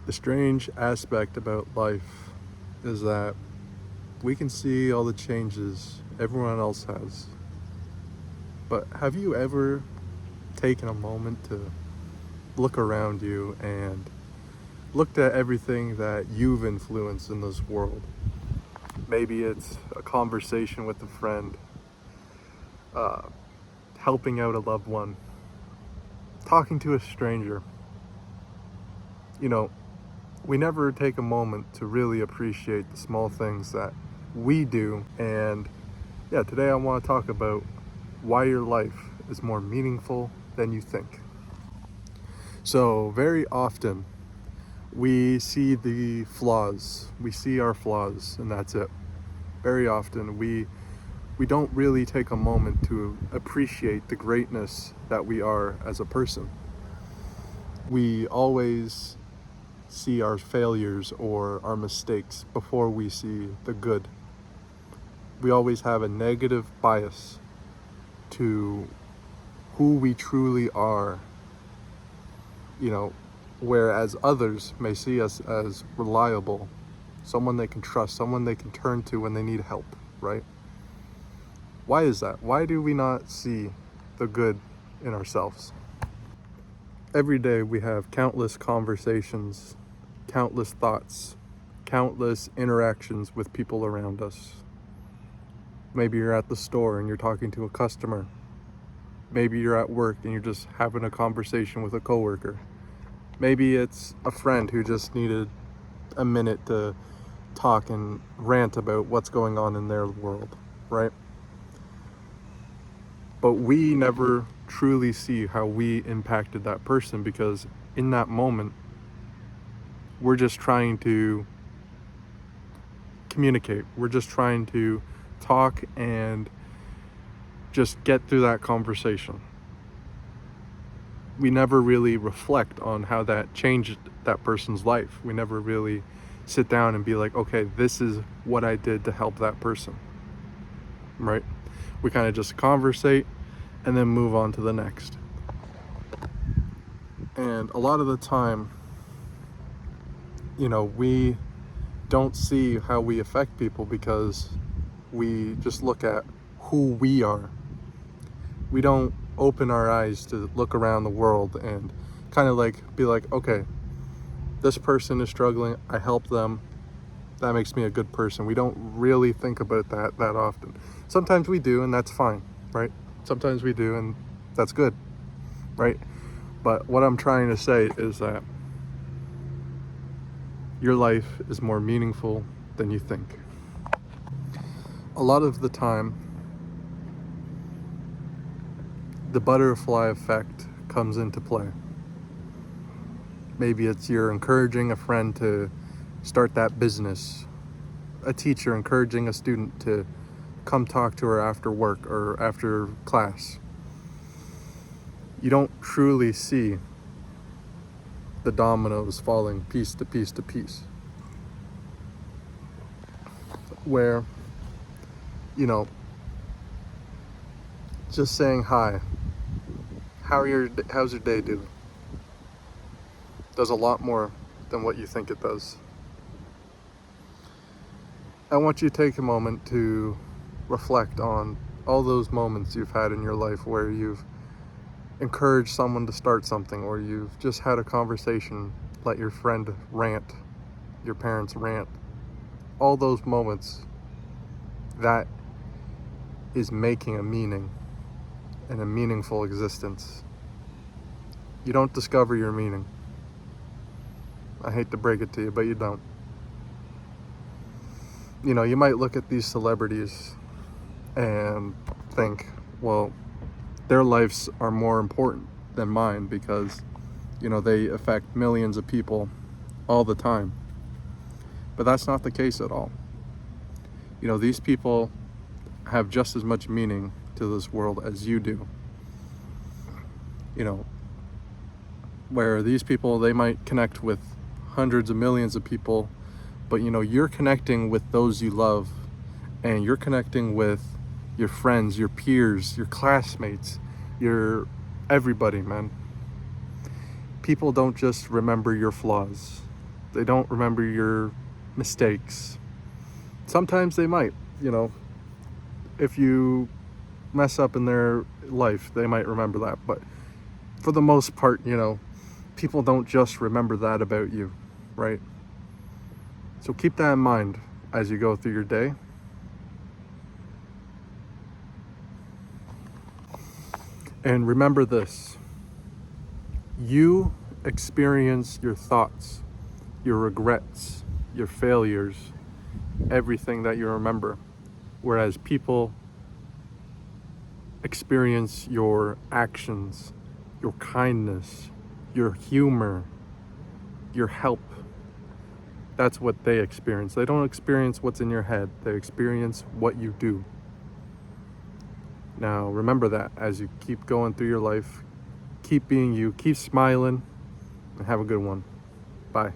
The strange aspect about life is that we can see all the changes everyone else has. But have you ever taken a moment to look around you and looked at everything that you've influenced in this world? Maybe it's a conversation with a friend, uh, helping out a loved one, talking to a stranger. You know, we never take a moment to really appreciate the small things that we do. And yeah, today I want to talk about why your life is more meaningful than you think. So, very often we see the flaws, we see our flaws, and that's it. Very often we don't really take a moment to appreciate the greatness that we are as a person. We always see our failures or our mistakes before we see the good. We always have a negative bias to who we truly are, you know, whereas others may see us as reliable, someone they can trust, someone they can turn to when they need help, right? Why is that? Why do we not see the good in ourselves? Every day we have countless conversations, countless thoughts, countless interactions with people around us. Maybe you're at the store and you're talking to a customer. Maybe you're at work and you're just having a conversation with a coworker. Maybe it's a friend who just needed a minute to talk and rant about what's going on in their world, right? But we never truly see how we impacted that person because in that moment, we're just trying to communicate. We're just trying to talk and just get through that conversation. We never really reflect on how that changed that person's life. We never really sit down and be like, okay, this is what I did to help that person, right? We kind of just conversate and then move on to the next. And a lot of the time, we don't see how we affect people because we just look at who we are. We don't open our eyes to look around the world and kind of like be like, okay, this person is struggling, I help them, that makes me a good person. We don't really think about that often. Sometimes we do, and that's fine, right? Sometimes we do, and that's good, right? But what I'm trying to say is that your life is more meaningful than you think. A lot of the time, the butterfly effect comes into play. Maybe it's you're encouraging a friend to start that business, a teacher encouraging a student to come talk to her after work or after class. You don't truly see the dominoes falling piece to piece to piece. Where, just saying hi, how's your day doing, does a lot more than what you think it does. I want you to take a moment to reflect on all those moments you've had in your life where you've encouraged someone to start something, or you've just had a conversation, let your friend rant, your parents rant. All those moments, that is making a meaning and a meaningful existence. You don't discover your meaning. I hate to break it to you, but you don't. You might look at these celebrities and think, well, their lives are more important than mine because, they affect millions of people all the time. But that's not the case at all. These people have just as much meaning to this world as you do. Where these people, they might connect with hundreds of millions of people, but you're connecting with those you love, and you're connecting with your friends, your peers, your classmates, your everybody, man. People don't just remember your flaws. They don't remember your mistakes. Sometimes they might, if you mess up in their life, they might remember that. But for the most part, people don't just remember that about you, right? So keep that in mind as you go through your day. And remember this: you experience your thoughts, your regrets, your failures, everything that you remember. Whereas people experience your actions, your kindness, your humor, your help. That's what they experience. They don't experience what's in your head. They experience what you do. Now, remember that as you keep going through your life. Keep being you. Keep smiling. And have a good one. Bye.